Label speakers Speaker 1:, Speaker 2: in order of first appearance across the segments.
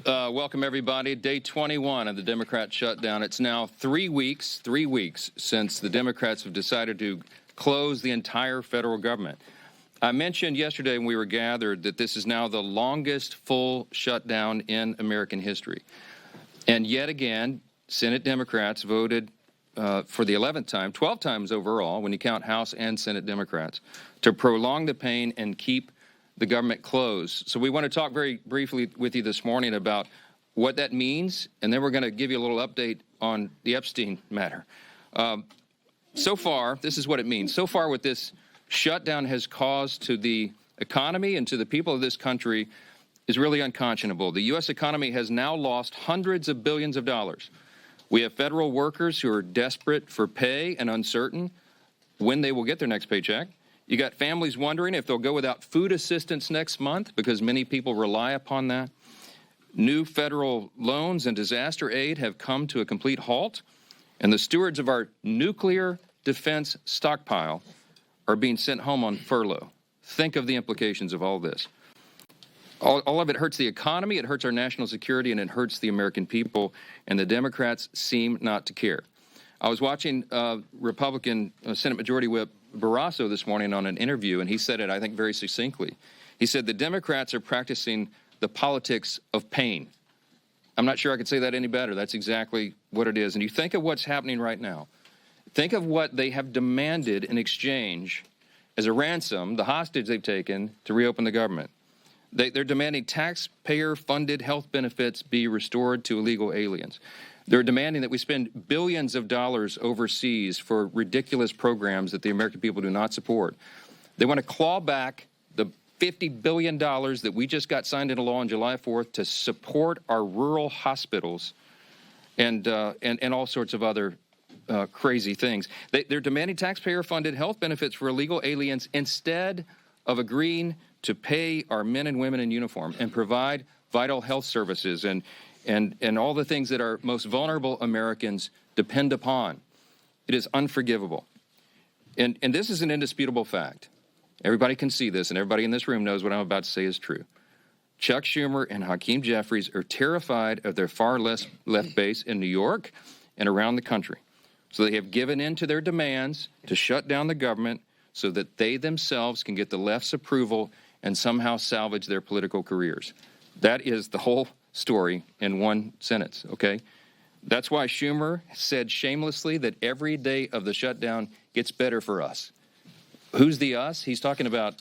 Speaker 1: Welcome, everybody. Day 21 of the Democrat shutdown. It's now 3 weeks since the Democrats have decided to close the entire federal government. I mentioned yesterday when we were gathered that this is now the longest full shutdown in American history. And yet again, Senate Democrats voted for the 11th time, 12 times overall, when you count House and Senate Democrats, to prolong the pain and keep the government closed. So we want to talk very briefly with you this morning about what that means, and then we're going to give you a little update on the Epstein matter. So far, this is what it means. So far, what this shutdown has caused to the economy and to the people of this country is really unconscionable. The U.S. economy has now lost hundreds of billions of dollars. We have federal workers who are desperate for pay and uncertain when they will get their next paycheck. You got families wondering if they'll go without food assistance next month because many people rely upon that. New federal loans and disaster aid have come to a complete halt, and the stewards of our nuclear defense stockpile are being sent home on furlough. Think of the implications of all this. All of it hurts the economy, it hurts our national security, and it hurts the American people, and the Democrats seem not to care. I was watching Republican Senate Majority Whip Barrasso this morning on an interview, and he said it, I think, very succinctly. He said the Democrats are practicing the politics of pain. I'm not sure I could say that any better. That's exactly what it is. And you think of what's happening right now. Think of what they have demanded in exchange as a ransom, the hostage they've taken to reopen the government. They're demanding taxpayer-funded health benefits be restored to illegal aliens. They're demanding that we spend billions of dollars overseas for ridiculous programs that the American people do not support. They want to claw back the $50 billion that we just got signed into law on July 4th to support our rural hospitals and all sorts of other crazy things. They're demanding taxpayer-funded health benefits for illegal aliens instead of agreeing to pay our men and women in uniform and provide vital health services and all the things that our most vulnerable Americans depend upon. It is unforgivable. And this is an indisputable fact. Everybody can see this, and everybody in this room knows what I'm about to say is true. Chuck Schumer and Hakeem Jeffries are terrified of their far left base in New York and around the country. So they have given in to their demands to shut down the government so that they themselves can get the left's approval and somehow salvage their political careers. That is the whole story in one sentence, okay? That's why Schumer said shamelessly that every day of the shutdown gets better for us. Who's the us? He's talking about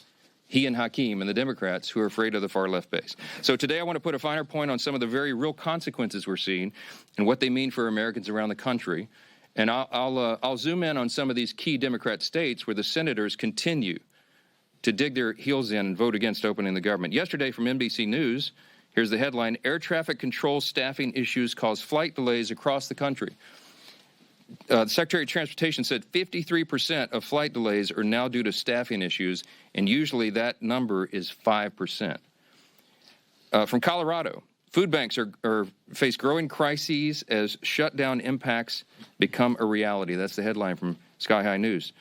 Speaker 1: he and Hakeem and the Democrats who are afraid of the far left base. So today I want to put a finer point on some of the very real consequences we're seeing and what they mean for Americans around the country. And I'll zoom in on some of these key Democrat states where the senators continue to dig their heels in and vote against opening the government. Yesterday from NBC News, here's the headline: air traffic control staffing issues cause flight delays across the country. The Secretary of Transportation said 53% of flight delays are now due to staffing issues, and usually that number is 5%. From Colorado, food banks face growing crises as shutdown impacts become a reality. That's the headline from Sky High News.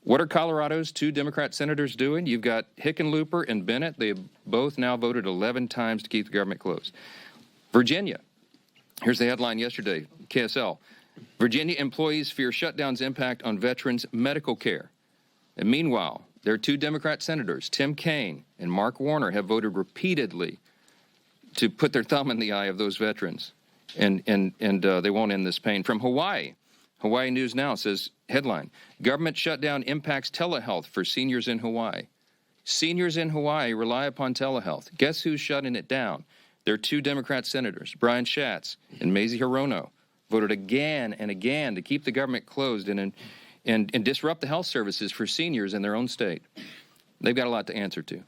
Speaker 1: What are Colorado's two Democrat senators doing? You've got Hickenlooper and Bennett. They have both now voted 11 times to keep the government closed. Virginia. Here's the headline yesterday, KSL. Virginia employees fear shutdown's impact on veterans' medical care. And meanwhile, their two Democrat senators, Tim Kaine and Mark Warner, have voted repeatedly to put their thumb in the eye of those veterans. And they won't end this pain. From Hawaii, Hawaii News Now says, headline, government shutdown impacts telehealth for seniors in Hawaii. Seniors in Hawaii rely upon telehealth. Guess who's shutting it down? Their two Democrat senators, Brian Schatz and Mazie Hirono, voted again and again to keep the government closed and disrupt the health services for seniors in their own state. They've got a lot to answer to.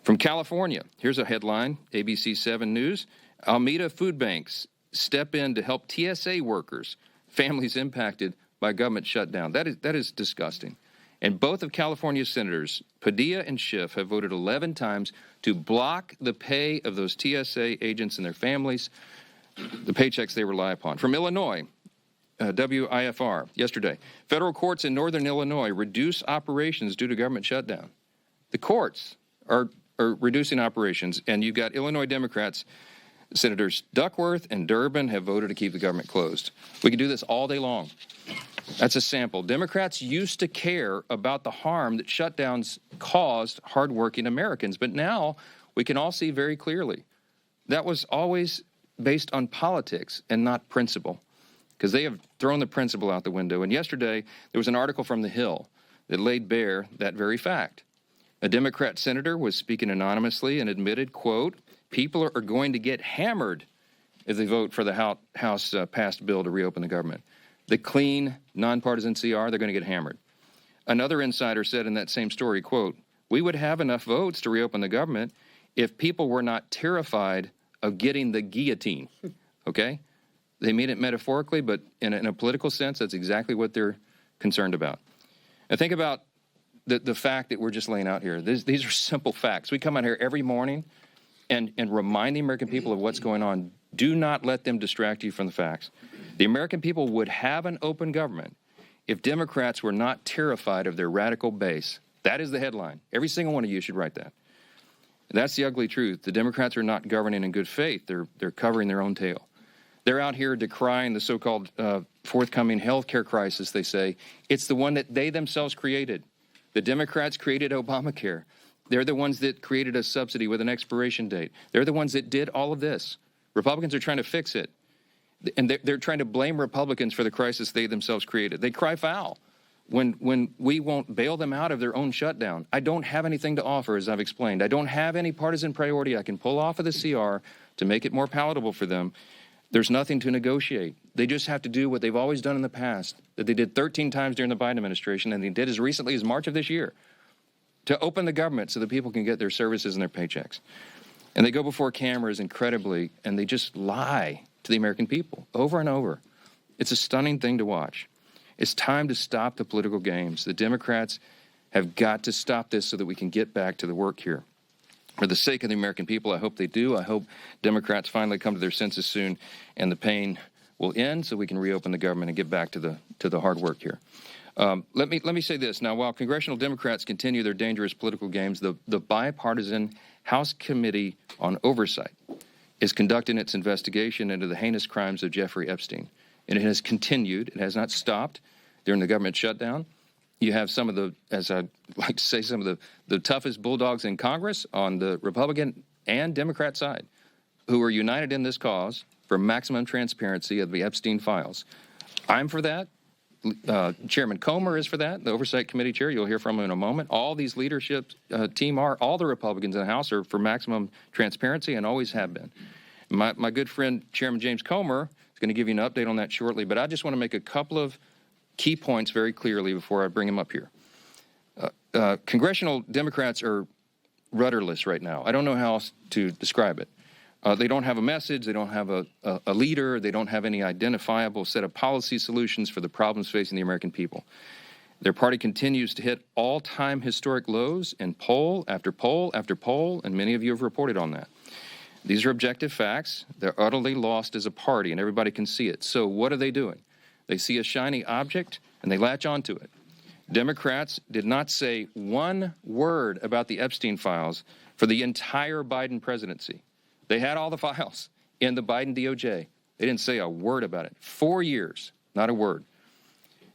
Speaker 1: From California, here's a headline, ABC 7 News. Alameda food banks step in to help TSA workers, families impacted by government shutdown. That is disgusting. And both of California's senators, Padilla and Schiff, have voted 11 times to block the pay of those TSA agents and their families, the paychecks they rely upon. From Illinois, WIFR, yesterday, federal courts in northern Illinois reduce operations due to government shutdown. The courts are reducing operations, and you've got Illinois Democrats Senators Duckworth and Durbin have voted to keep the government closed. We can do this all day long. That's a sample. Democrats used to care about the harm that shutdowns caused hardworking Americans, but now we can all see very clearly that was always based on politics and not principle, because they have thrown the principle out the window. And yesterday, there was an article from The Hill that laid bare that very fact. A Democrat senator was speaking anonymously and admitted, quote, people are going to get hammered if they vote for the House passed bill to reopen the government. The clean, nonpartisan CR, they're going to get hammered. Another insider said in that same story, quote, we would have enough votes to reopen the government if people were not terrified of getting the guillotine, okay? They mean it metaphorically, but in a political sense, that's exactly what they're concerned about. And think about the fact that we're just laying out here. These are simple facts. We come out here every morning and remind the American people of what's going on. Do not let them distract you from the facts. The American people would have an open government if Democrats were not terrified of their radical base. That is the headline. Every single one of you should write that. That's the ugly truth. The Democrats are not governing in good faith. They're covering their own tail. They're out here decrying the so-called forthcoming health care crisis, they say. It's the one that they themselves created. The Democrats created Obamacare. They're the ones that created a subsidy with an expiration date. They're the ones that did all of this. Republicans are trying to fix it. And they're trying to blame Republicans for the crisis they themselves created. They cry foul when we won't bail them out of their own shutdown. I don't have anything to offer, as I've explained. I don't have any partisan priority I can pull off of the CR to make it more palatable for them. There's nothing to negotiate. They just have to do what they've always done in the past, that they did 13 times during the Biden administration, and they did as recently as March of this year, to open the government so that people can get their services and their paychecks. And they go before cameras incredibly, and they just lie to the American people over and over. It's a stunning thing to watch. It's time to stop the political games. The Democrats have got to stop this so that we can get back to the work here. For the sake of the American people, I hope they do. I hope Democrats finally come to their senses soon and the pain will end so we can reopen the government and get back to the hard work here. Let me say this. Now, while congressional Democrats continue their dangerous political games, the bipartisan House Committee on Oversight is conducting its investigation into the heinous crimes of Jeffrey Epstein. And it has continued. It has not stopped during the government shutdown. You have some of the, as I like to say, some of the toughest bulldogs in Congress on the Republican and Democrat side who are united in this cause for maximum transparency of the Epstein files. I'm for that. Chairman Comer is for that, the Oversight Committee chair. You'll hear from him in a moment. All these leadership team all the Republicans in the House are for maximum transparency and always have been. My good friend, Chairman James Comer, is going to give you an update on that shortly, but I just want to make a couple of key points very clearly before I bring him up here. Congressional Democrats are rudderless right now. I don't know how else to describe it. They don't have a message. They don't have a leader. They don't have any identifiable set of policy solutions for the problems facing the American people. Their party continues to hit all-time historic lows in poll after poll after poll, and many of you have reported on that. These are objective facts. They're utterly lost as a party, and everybody can see it. So what are they doing? They see a shiny object, and they latch onto it. Democrats did not say one word about the Epstein files for the entire Biden presidency. They had all the files in the Biden DOJ. They didn't say a word about it. 4 years, not a word.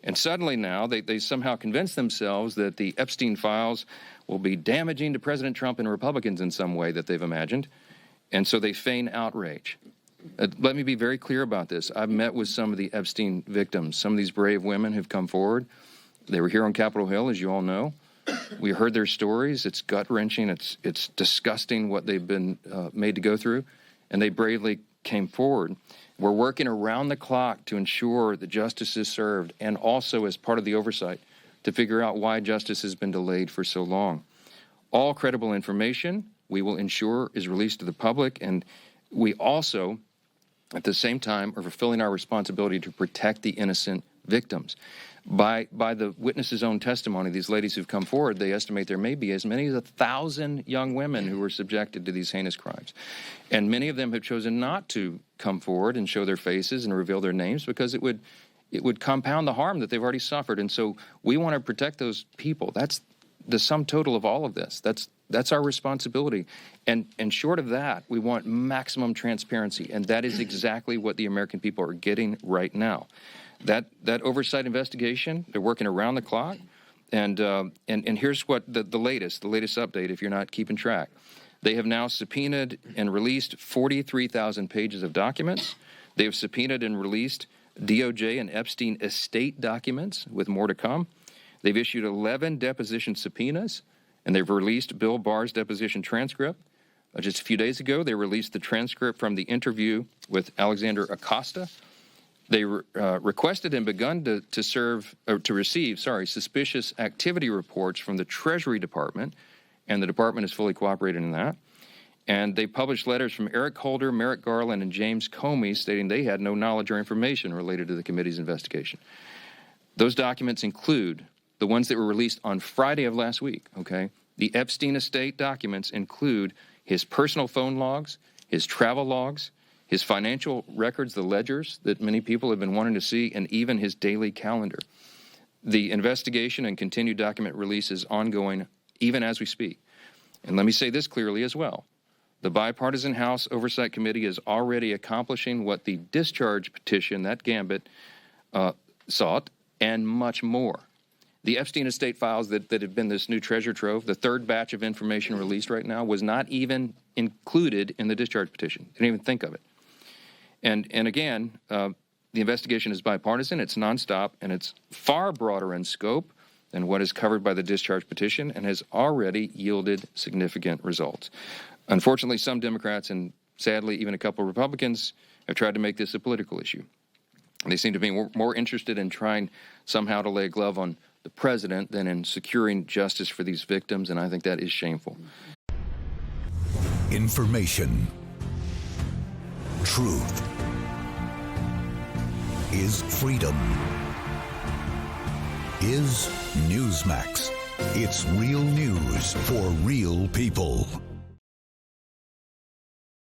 Speaker 1: And suddenly now they somehow convince themselves that the Epstein files will be damaging to President Trump and Republicans in some way that they've imagined. And so they feign outrage. Let me be very clear about this. I've met with some of the Epstein victims. Some of these brave women have come forward. They were here on Capitol Hill, as you all know. We heard their stories. It's gut-wrenching. It's disgusting what they've been made to go through. And they bravely came forward. We're working around the clock to ensure that justice is served, and also as part of the oversight to figure out why justice has been delayed for so long. All credible information we will ensure is released to the public, and we also, at the same time, are fulfilling our responsibility to protect the innocent victims. By the witnesses' own testimony, these ladies who've come forward, they estimate there may be as many as 1,000 young women who were subjected to these heinous crimes. And many of them have chosen not to come forward and show their faces and reveal their names because it would compound the harm that they've already suffered. And so we want to protect those people. That's the sum total of all of this. That's That's our responsibility. And short of that, we want maximum transparency, and that is exactly what the American people are getting right now. That oversight investigation, they're working around the clock, and here's what the latest update, if you're not keeping track. They have now subpoenaed and released 43,000 pages of documents. They have subpoenaed and released DOJ and Epstein estate documents, with more to come. They've issued 11 deposition subpoenas, and they've released Bill Barr's deposition transcript. Just a few days ago, they released the transcript from the interview with Alexander Acosta. They requested and begun to receive suspicious activity reports from the Treasury Department, and the department is fully cooperating in that. And they published letters from Eric Holder, Merrick Garland, and James Comey stating they had no knowledge or information related to the committee's investigation. Those documents include the ones that were released on Friday of last week, okay? The Epstein estate documents include his personal phone logs, his travel logs, his financial records, the ledgers that many people have been wanting to see, and even his daily calendar. The investigation and continued document release is ongoing even as we speak. And let me say this clearly as well. The bipartisan House Oversight Committee is already accomplishing what the discharge petition, that gambit, sought, and much more. The Epstein estate files that have been this new treasure trove, the third batch of information released right now, was not even included in the discharge petition. They didn't even think of it. And again, the investigation is bipartisan, it's nonstop, and it's far broader in scope than what is covered by the discharge petition, and has already yielded significant results. Unfortunately, some Democrats, and sadly even a couple of Republicans, have tried to make this a political issue. They seem to be more interested in trying somehow to lay a glove on the president than in securing justice for these victims, and I think that is shameful.
Speaker 2: Information. Truth is freedom. Is Newsmax. It's real news for real people.